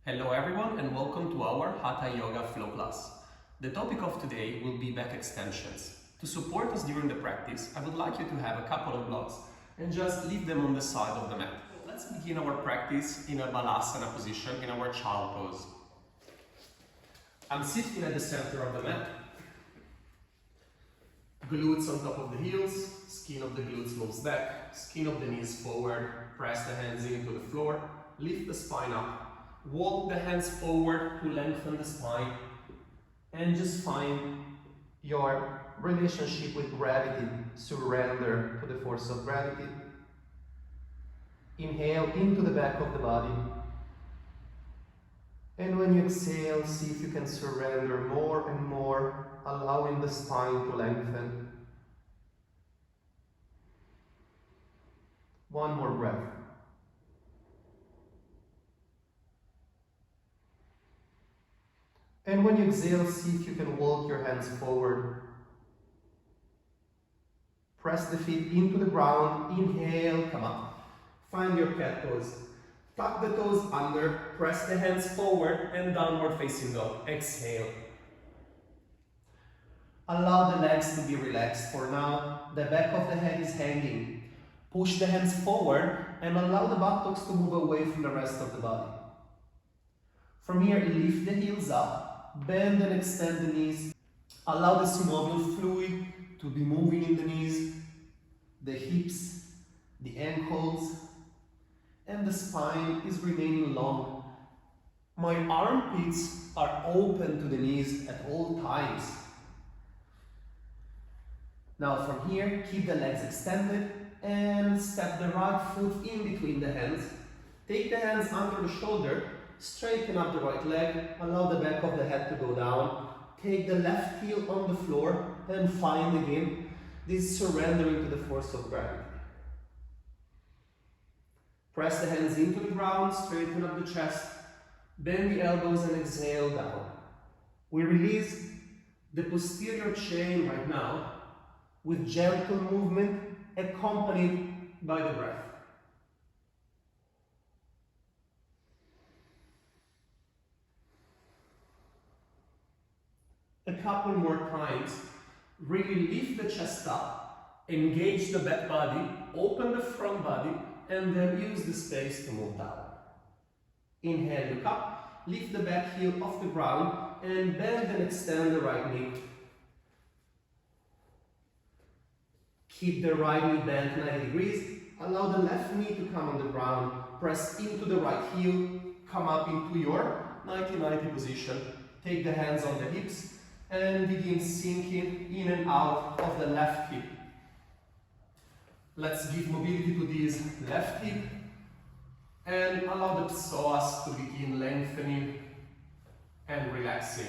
Hello everyone and welcome to our Hatha Yoga Flow class. The topic of today will be back extensions. To support us during the practice, I would like you to have a couple of blocks and just leave them on the side of the mat. Let's begin our practice in a Balasana position in our child pose. I'm sitting at the center of the mat. Glutes on top of the heels, skin of the glutes moves back, skin of the knees forward, press the hands into the floor, lift the spine up. Walk the hands forward to lengthen the spine and just find your relationship with gravity. Surrender to the force of gravity. Inhale into the back of the body. And when you exhale, see if you can surrender more and more, allowing the spine to lengthen. One more breath. And when you exhale, see if you can walk your hands forward. Press the feet into the ground. Inhale, come up. Find your cat pose. Tuck the toes under, press the hands forward and downward facing dog. Exhale. Allow the legs to be relaxed for now. The back of the head is hanging. Push the hands forward and allow the buttocks to move away from the rest of the body. From here, lift the heels up. Bend and extend the knees. Allow the synovial fluid to be moving in the knees, the hips, the ankles, and the spine is remaining long. My armpits are open to the knees at all times. Now from here, keep the legs extended and step the right foot in between the hands. Take the hands under the shoulder. Straighten up the right leg, allow the back of the head to go down. Take the left heel on the floor and find again this surrendering to the force of gravity. Press the hands into the ground, straighten up the chest, bend the elbows and exhale down. We release the posterior chain right now with gentle movement accompanied by the breath. A couple more times, really lift the chest up, engage the back body, open the front body, and then use the space to move down. Inhale, look up, lift the back heel off the ground, and bend and extend the right knee. Keep the right knee bent 90 degrees, allow the left knee to come on the ground, press into the right heel, come up into your 90-90 position, take the hands on the hips, and begin sinking in and out of the left hip. Let's give mobility to this left hip and allow the psoas to begin lengthening and relaxing.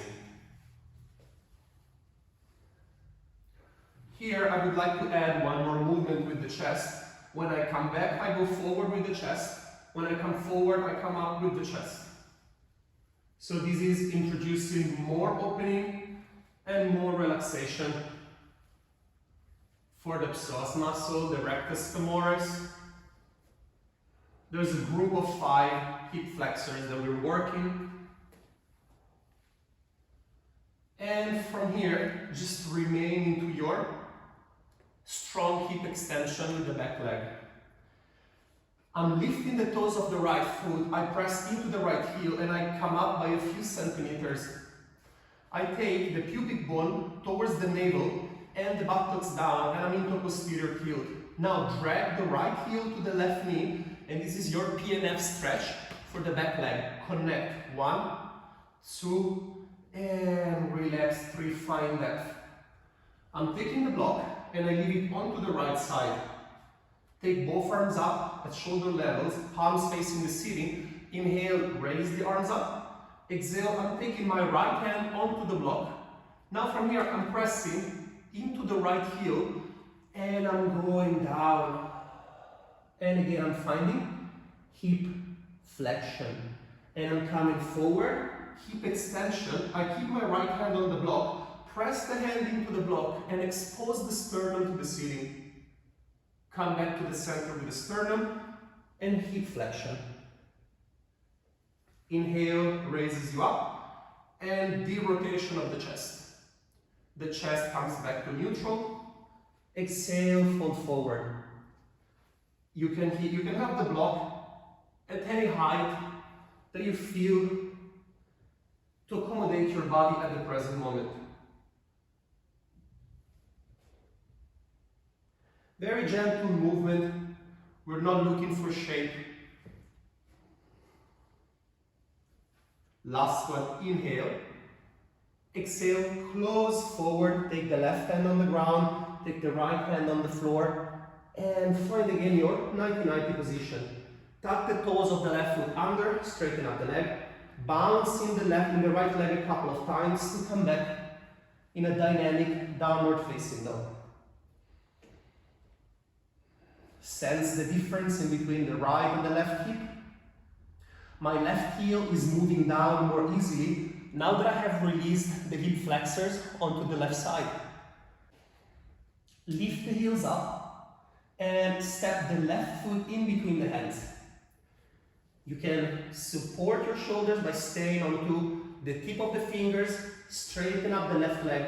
Here I would like to add one more movement with the chest. When I come back, I go forward with the chest. When I come forward, I come up with the chest. So this is introducing more opening and more relaxation for the psoas muscle, the rectus femoris. There's a group of 5 hip flexors that we're working. And from here, just remain into your strong hip extension with the back leg. I'm lifting the toes of the right foot, I press into the right heel and I come up by a few centimeters. I take the pubic bone towards the navel and the buttocks down and I'm into a posterior tilt. Now drag the right heel to the left knee and this is your Pnf stretch for the back leg. Connect, 1, 2, and relax, 3, find depth. I'm taking the block and I leave it onto the right side. Take both arms up at shoulder levels, palms facing the ceiling. Inhale, raise the arms up. Exhale, I'm taking my right hand onto the block. Now from here, I'm pressing into the right heel and I'm going down. And again, I'm finding hip flexion. And I'm coming forward, hip extension. I keep my right hand on the block, press the hand into the block and expose the sternum to the ceiling. Come back to the center with the sternum and hip flexion. Inhale raises you up, and the rotation of the chest. The chest comes back to neutral. Exhale, fold forward. You can have the block at any height that you feel to accommodate your body at the present moment. Very gentle movement. We're not looking for shape. Last one, inhale. Exhale, close forward, take the left hand on the ground, take the right hand on the floor, and find again your 90-90 position. Tuck the toes of the left foot under, straighten up the leg, bounce in the right leg a couple of times to come back in a dynamic downward facing dog. Sense the difference in between the right and the left hip. My left heel is moving down more easily now that I have released the hip flexors onto the left side. Lift the heels up and step the left foot in between the hands. You can support your shoulders by staying onto the tip of the fingers, straighten up the left leg,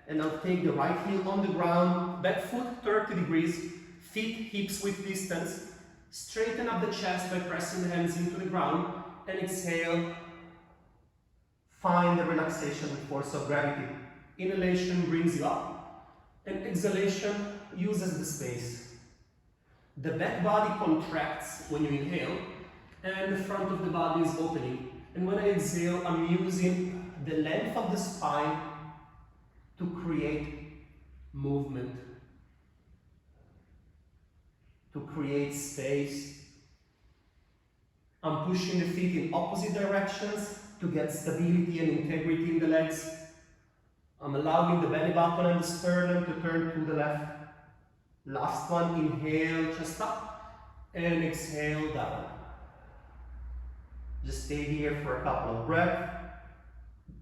and now take the right heel on the ground, back foot 30 degrees, feet hips width distance, straighten up the chest by pressing the hands into the ground, and exhale. Find the relaxation with force of gravity. Inhalation brings you up, and exhalation uses the space. The back body contracts when you inhale, and the front of the body is opening. And when I exhale, I'm using the length of the spine to create movement, to create space. I'm pushing the feet in opposite directions to get stability and integrity in the legs. I'm allowing the belly button and the sternum to turn to the left. Last one, inhale, chest up, and exhale down. Just stay here for a couple of breaths.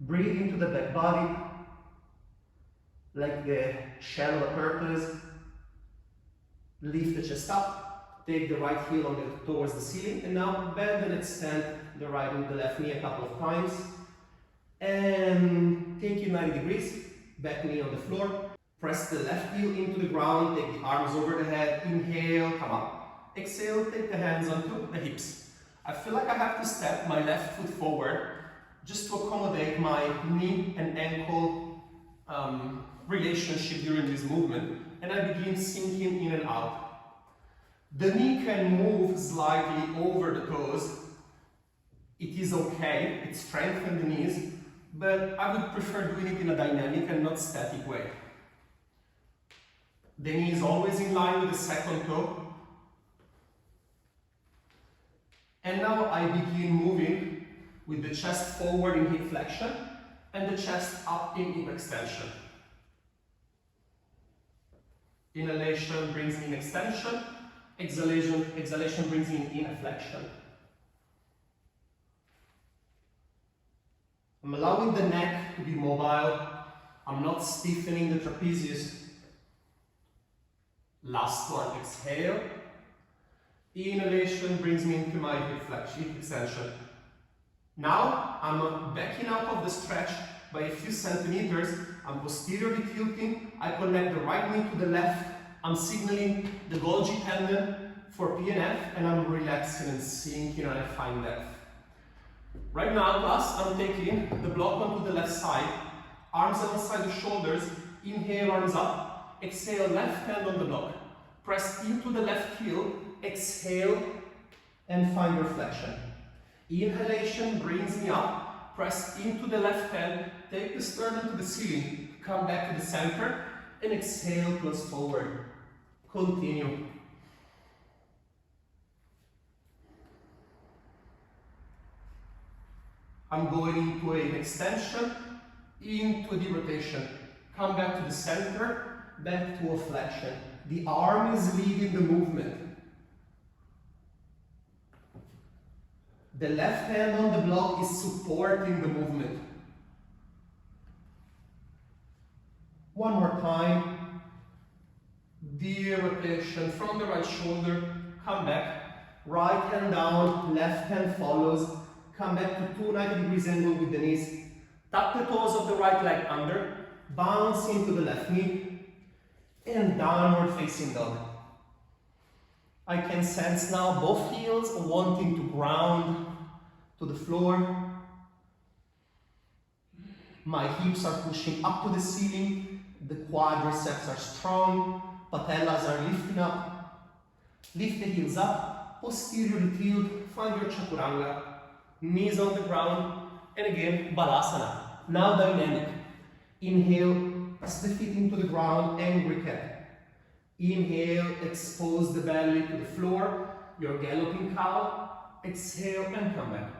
Breathe into the back body, like the shell of a tortoise. Lift the chest up, take the right heel towards the ceiling, and now bend and extend the right and the left knee a couple of times. And take it 90 degrees, back knee on the floor. Press the left heel into the ground, take the arms over the head, inhale, come up. Exhale, take the hands onto the hips. I feel like I have to step my left foot forward just to accommodate my knee and ankle relationship during this movement, and I begin sinking in and out. The knee can move slightly over the toes. It is okay, it strengthens the knees, but I would prefer doing it in a dynamic and not static way. The knee is always in line with the second toe. And now I begin moving with the chest forward in hip flexion and the chest up in hip extension. Inhalation brings me in extension, exhalation brings me in flexion. I'm allowing the neck to be mobile. I'm not stiffening the trapezius. Last one, exhale. Inhalation brings me into my hip extension. Now I'm backing out of the stretch by a few centimeters. I'm posteriorly tilting. I connect the right knee to the left. I'm signaling the Golgi tendon for Pnf, and I'm relaxing and sinking, and I find depth. Right now, class, I'm taking the block onto the left side, arms alongside the shoulders. Inhale, arms up. Exhale, left hand on the block. Press into the left heel. Exhale and find your flexion. Inhalation brings me up. Press into the left hand. Take the sternum to the ceiling. Come back to the center. And exhale, close forward. Continue. I'm going into an extension, into the rotation. Come back to the center, back to a flexion. The arm is leading the movement. The left hand on the block is supporting the movement. One more time. The rotation from the right shoulder. Come back. Right hand down, left hand follows. Come back to 290 degrees angle with the knees. Tuck the toes of the right leg under, bounce into the left knee, and downward facing dog. I can sense now both heels wanting to ground to the floor. My hips are pushing up to the ceiling, the quadriceps are strong, patellas are lifting up. Lift the heels up, posteriorly tilt, find your chaturanga, knees on the ground, and again, Balasana. Now dynamic. Inhale, press the feet into the ground, angry cat. Inhale, expose the belly to the floor, your galloping cow. Exhale and come back.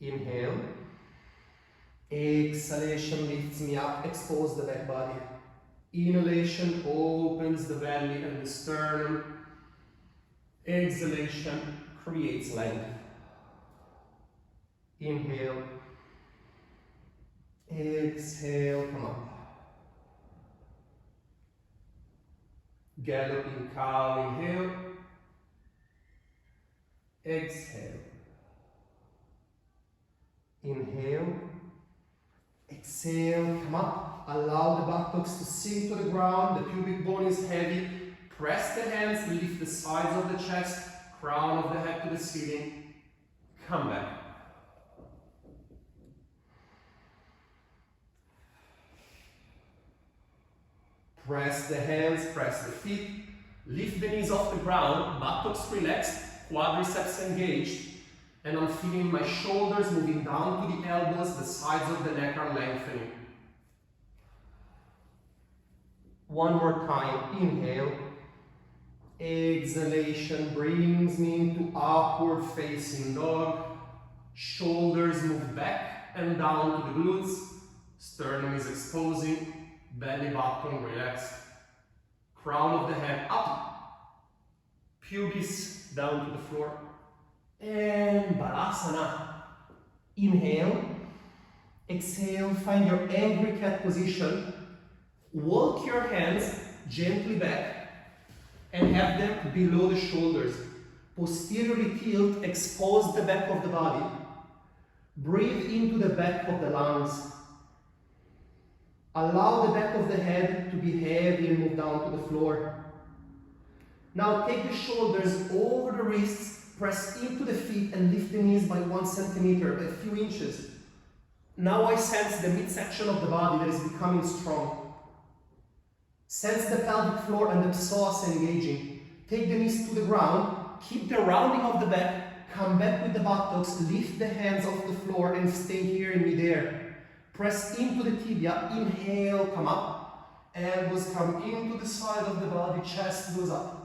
Inhale. Exhalation lifts me up, expose the back body. Inhalation opens the belly and the sternum. Exhalation creates length. Inhale. Exhale, come up. Galloping cow, inhale. Exhale. Inhale. Exhale, come up. Allow the buttocks to sink to the ground. The pubic bone is heavy. Press the hands, lift the sides of the chest, crown of the head to the ceiling. Come back. Press the hands, press the feet. Lift the knees off the ground, buttocks relaxed, quadriceps engaged. And I'm feeling my shoulders moving down to the elbows, the sides of the neck are lengthening. One more time, inhale. Exhalation brings me into upward facing dog. Shoulders move back and down to the glutes. Sternum is exposing, belly button relaxed. Crown of the head up. Pubis down to the floor. And Balasana. Inhale. Exhale, find your angry cat position. Walk your hands gently back and have them below the shoulders. Posteriorly tilt, expose the back of the body. Breathe into the back of the lungs. Allow the back of the head to be heavy and move down to the floor. Now take the shoulders over the wrists, press into the feet and lift the knees by 1 centimeter, a few inches. Now I sense the midsection of the body that is becoming strong. Sense the pelvic floor and the psoas engaging. Take the knees to the ground, keep the rounding of the back, come back with the buttocks, lift the hands off the floor and stay here in midair. Press into the tibia, inhale, come up. Elbows come into the side of the body, chest goes up.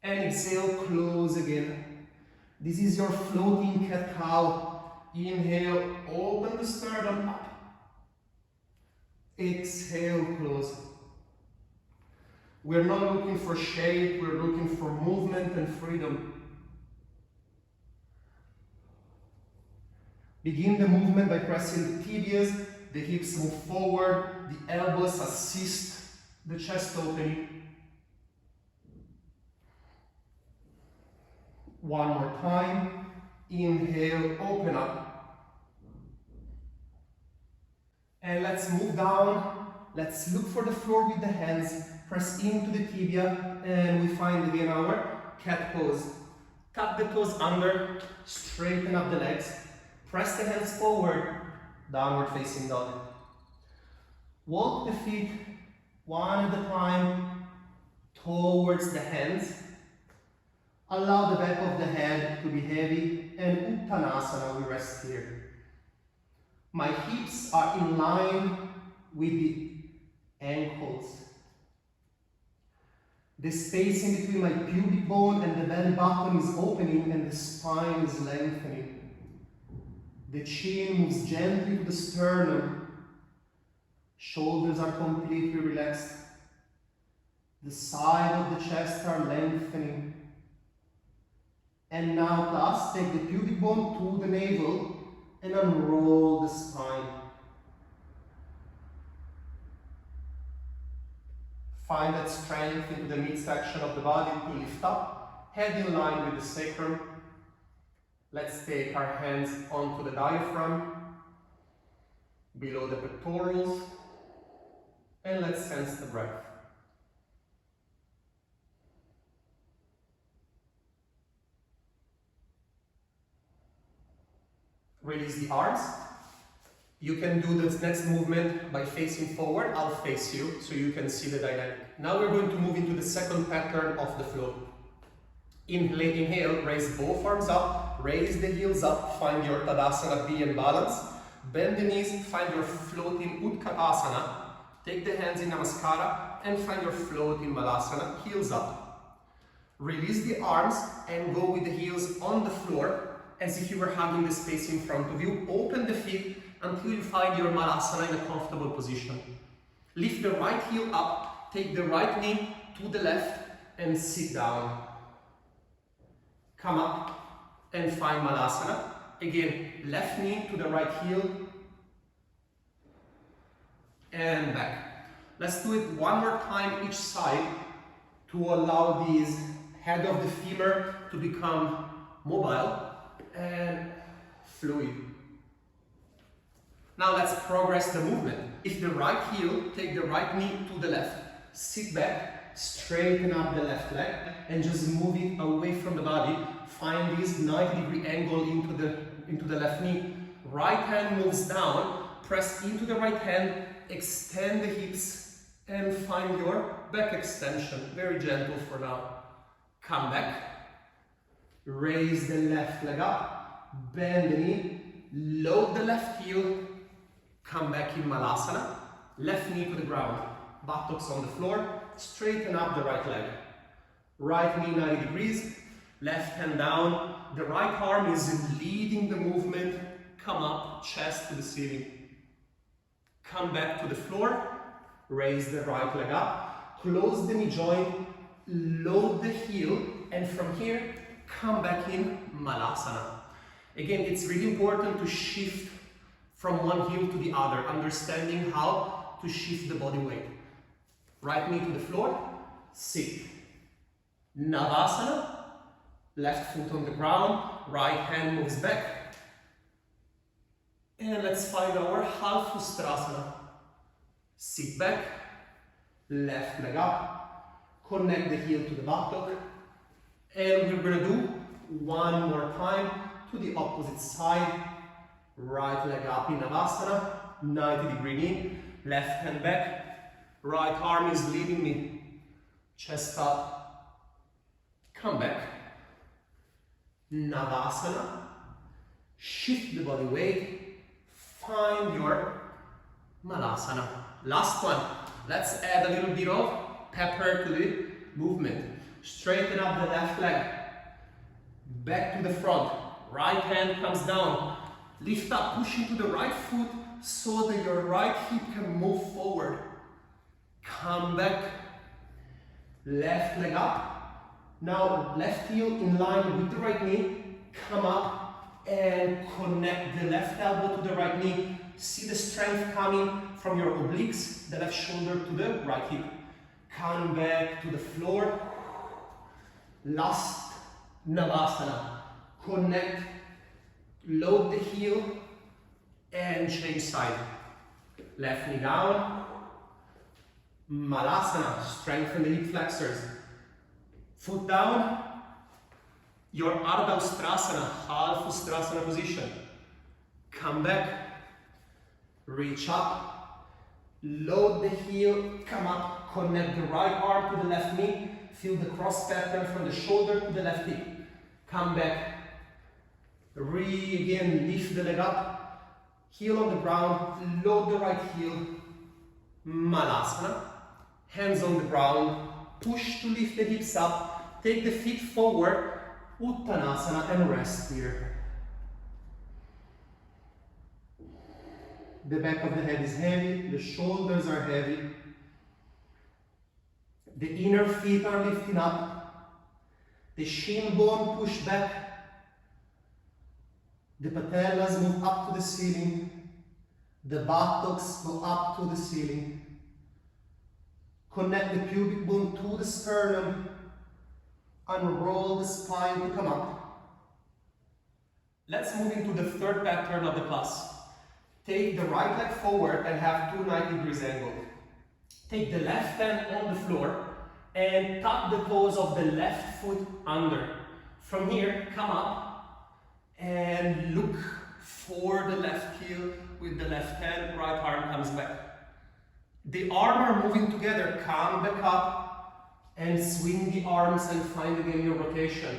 And exhale, close again. This is your floating cat-cow. Inhale, open the sternum up. Exhale, close. We're not looking for shape, we're looking for movement and freedom. Begin the movement by pressing the tibias, the hips move forward, the elbows assist the chest opening. One more time. Inhale, open up. And let's move down. Let's look for the floor with the hands. Press into the tibia and we find again our cat pose. Tuck the toes under, straighten up the legs. Press the hands forward, downward facing dog. Walk the feet one at a time towards the hands. Allow the back of the head to be heavy and Uttanasana, we rest here. My hips are in line with the ankles. The space in between my pubic bone and the belly button is opening and the spine is lengthening. The chin moves gently to the sternum. Shoulders are completely relaxed. The side of the chest are lengthening. And now class, take the pubic bone to the navel and unroll the spine. Find that strength into the midsection of the body to lift up, head in line with the sacrum. Let's take our hands onto the diaphragm, below the pectorals, and let's sense the breath. Release the arms. You can do this next movement by facing forward. I'll face you so you can see the dynamic. Now we're going to move into the second pattern of the flow. Inhale, raise both arms up, raise the heels up, find your Tadasana B and balance. Bend the knees, find your floating Utkatasana. Take the hands in Namaskara and find your floating Balasana, heels up. Release the arms and go with the heels on the floor as if you were hugging the space in front of you. Open the feet until you find your Malasana in a comfortable position. Lift the right heel up, take the right knee to the left and sit down. Come up and find Malasana. Again, left knee to the right heel and back. Let's do it one more time each side to allow this head of the femur to become mobile and fluid. Now let's progress the movement. If the right heel, take the right knee to the left. Sit back, straighten up the left leg and just move it away from the body. Find this 90-degree angle into the left knee. Right hand moves down, press into the right hand, extend the hips and find your back extension. Very gentle for now. Come back. Raise the left leg up, bend the knee, load the left heel, come back in Malasana, left knee to the ground, buttocks on the floor, straighten up the right leg. Right knee 90 degrees, left hand down, the right arm is leading the movement, come up, chest to the ceiling. Come back to the floor, raise the right leg up, close the knee joint, load the heel, and from here, come back in Malasana. Again, it's really important to shift from one heel to the other, understanding how to shift the body weight. Right knee to the floor, sit. Navasana, left foot on the ground, right hand moves back. And let's find our half Ustrasana. Sit back, left leg up, connect the heel to the buttock, and we're going to do one more time to the opposite side. Right leg up in Navasana, 90-degree knee, left hand back, right arm is leading me, chest up, come back, Navasana, shift the body weight, find your Malasana. Last one, let's add a little bit of pepper to the movement. Straighten up the left leg, back to the front, right hand comes down, lift up, push into the right foot so that your right hip can move forward. Come back, left leg up. Now left heel in line with the right knee, come up and connect the left elbow to the right knee. See the strength coming from your obliques, the left shoulder to the right hip. Come back to the floor. Last Navasana. Connect, load the heel and change side. Left knee down. Malasana, strengthen the hip flexors. Foot down. Your Ardha Ustrasana, half Ustrasana position. Come back. Reach up. Load the heel, come up, connect the right arm to the left knee. Feel the cross pattern from the shoulder to the left hip. Come back. Again, lift the leg up. Heel on the ground. Load the right heel. Malasana. Hands on the ground. Push to lift the hips up. Take the feet forward. Uttanasana and rest here. The back of the head is heavy. The shoulders are heavy. The inner feet are lifting up. The shin bone push back. The patellas move up to the ceiling. The buttocks go up to the ceiling. Connect the pubic bone to the sternum. Unroll the spine to come up. Let's move into the third pattern of the class. Take the right leg forward and have 2 90 degrees angle. Take the left hand on the floor and tuck the toes of the left foot under. From here, come up and look for the left heel with the left hand, right arm comes back. The arms are moving together, come back up and swing the arms and find again your rotation.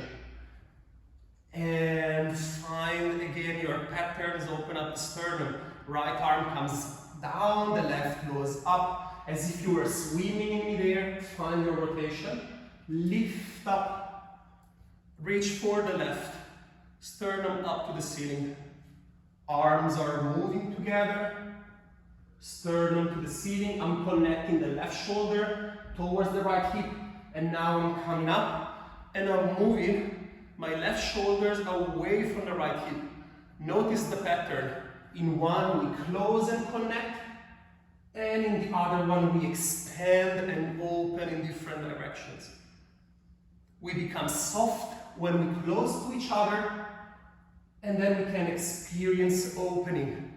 And find again your patterns, open up the sternum. Right arm comes down, the left goes up, as if you were swimming in midair. Find your rotation. Lift up, reach for the left, sternum up to the ceiling. Arms are moving together, sternum to the ceiling. I'm connecting the left shoulder towards the right hip, and now I'm coming up and I'm moving my left shoulders away from the right hip. Notice the pattern. In one we close and connect, and in the other one we expand and open in different directions. We become soft when we close to each other, and then we can experience opening.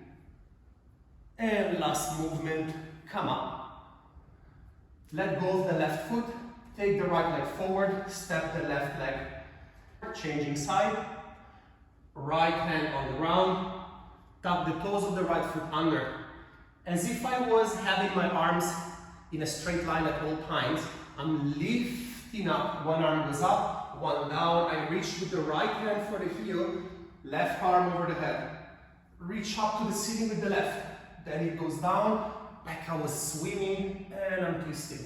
And last movement, come up. Let go of the left foot, take the right leg forward, step the left leg. Changing side, right hand on the ground, tuck the toes of the right foot under. As if I was having my arms in a straight line at all times, I'm lifting up, one arm goes up, one down, I reach with the right hand for the heel, left arm over the head. Reach up to the ceiling with the left, then it goes down, back I was swimming, and I'm twisting.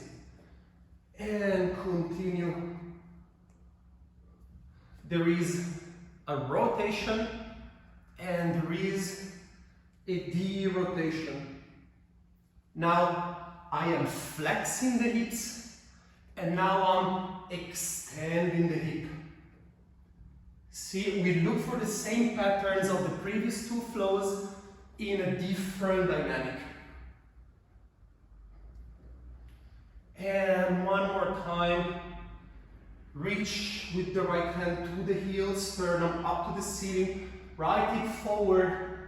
And continue. There is a rotation and there is a de-rotation. Now I am flexing the hips and now I'm extending the hip. See, we look for the same patterns of the previous two flows in a different dynamic. And one more time. Reach with the right hand to the heel, sternum up to the ceiling, right hip forward,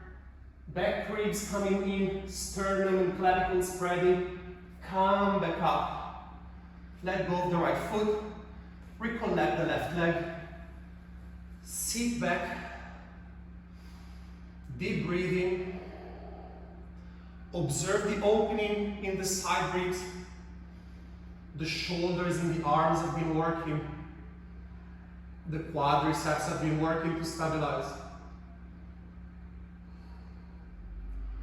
back ribs coming in, sternum and clavicle spreading, come back up. Let go of the right foot, recollect the left leg, sit back, deep breathing, observe the opening in the side ribs, the shoulders and the arms have been working. The quadriceps have been working to stabilize.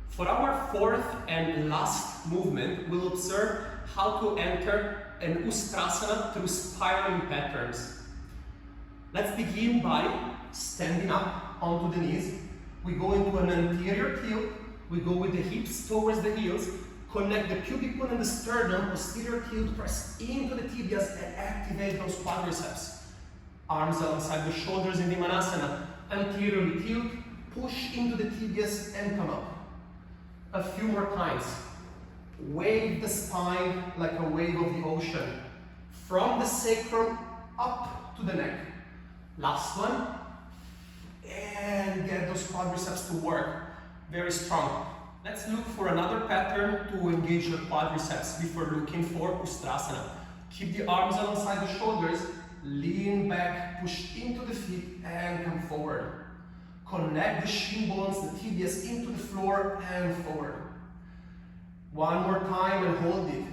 For our fourth and last movement, we'll observe how to enter an Ustrasana through spiraling patterns. Let's begin by standing up onto the knees. We go into an anterior tilt. We go with the hips towards the heels. Connect the pubic bone and the sternum, posterior tilt, press into the tibias and activate those quadriceps. Arms alongside the shoulders in the Manasana. Anteriorly tilt, push into the tibias and come up. A few more times. Wave the spine like a wave of the ocean. From the sacrum up to the neck. Last one. And get those quadriceps to work. Very strong. Let's look for another pattern to engage the quadriceps before looking for Ustrasana. Keep the arms alongside the shoulders, lean back, push into the feet and come forward. Connect the shin bones, the tibias into the floor and forward. One more time and hold it.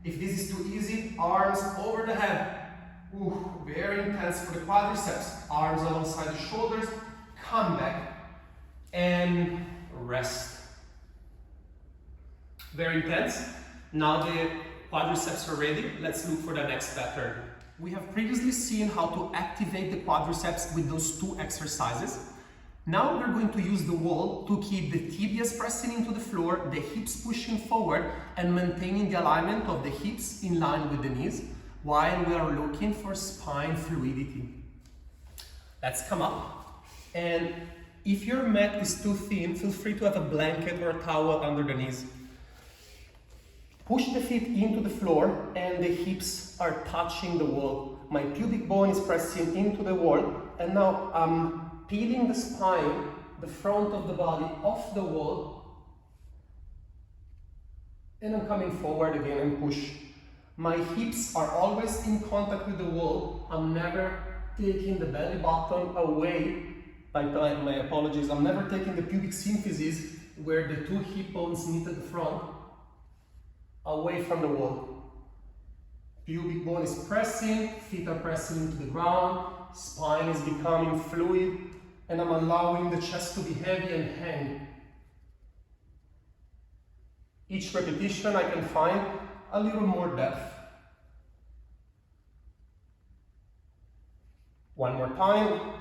If this is too easy, arms over the head. Ooh, very intense for the quadriceps. Arms alongside the shoulders, come back and rest. Very intense. Now the quadriceps are ready. Let's look for the next pattern. We have previously seen how to activate the quadriceps with those two exercises. Now we're going to use the wall to keep the tibias pressing into the floor, the hips pushing forward and maintaining the alignment of the hips in line with the knees while we are looking for spine fluidity. Let's come up, and if your mat is too thin, feel free to have a blanket or a towel under the knees. Push the feet into the floor and the hips are touching the wall. My pubic bone is pressing into the wall and now I'm peeling the spine, the front of the body off the wall, and I'm coming forward again and push. My hips are always in contact with the wall. I'm never taking the belly button away. My apologies, I'm never taking the pubic symphysis, where the two hip bones meet at the front, away from the wall. Pubic bone is pressing, feet are pressing into the ground, spine is becoming fluid, and I'm allowing the chest to be heavy and hang. Each repetition I can find a little more depth. One more time.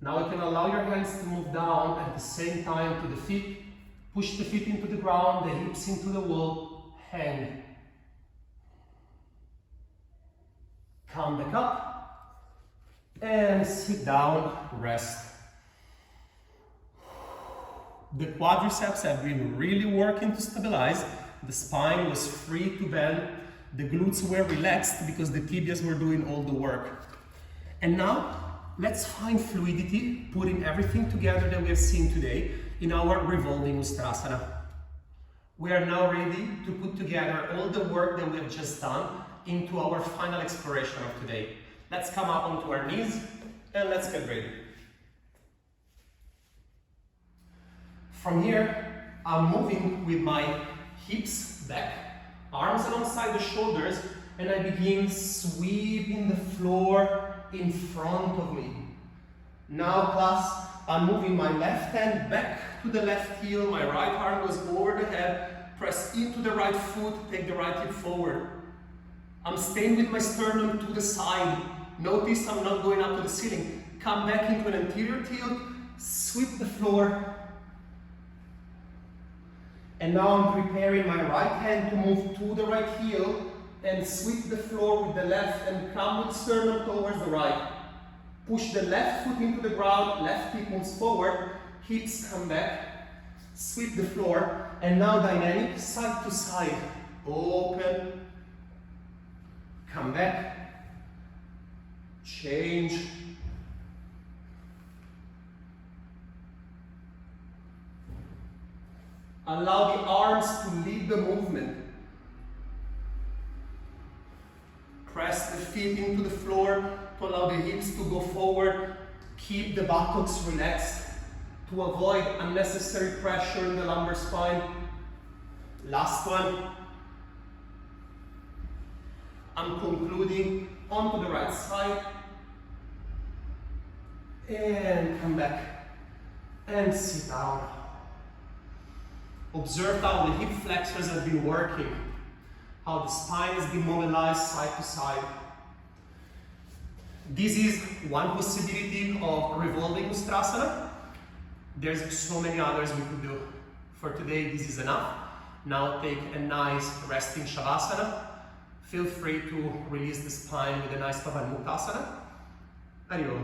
Now you can allow your hands to move down at the same time to the feet. Push the feet into the ground, the hips into the wall, hang. Come back up and sit down, rest. The quadriceps have been really working to stabilize. The spine was free to bend. The glutes were relaxed because the tibias were doing all the work. And now, let's find fluidity, putting everything together that we have seen today in our revolving Ustrasana. We are now ready to put together all the work that we have just done into our final exploration of today. Let's come up onto our knees and let's get ready. From here, I'm moving with my hips back, arms alongside the shoulders, and I begin sweeping the floor in front of me. Now class, I'm moving my left hand back to the left heel, my right arm goes over the head, press into the right foot, take the right hip forward. I'm staying with my sternum to the side. Notice I'm not going up to the ceiling. Come back into an anterior tilt, sweep the floor. And now I'm preparing my right hand to move to the right heel and sweep the floor with the left and come with sternum towards the right. Push the left foot into the ground, left hip moves forward, hips come back, sweep the floor, and now dynamic side to side. Open, come back, change. Allow the arms to lead the movement. Press the feet into the floor to allow the hips to go forward. Keep the buttocks relaxed to avoid unnecessary pressure in the lumbar spine. Last one. I'm concluding onto the right side. And come back and sit down. Observe how the hip flexors have been working, how the spine has been mobilized side to side. This is one possibility of revolving Ustrasana. There's so many others we could do. For today, this is enough. Now take a nice resting Shavasana. Feel free to release the spine with a nice Pavanmuktasana. Ariyo.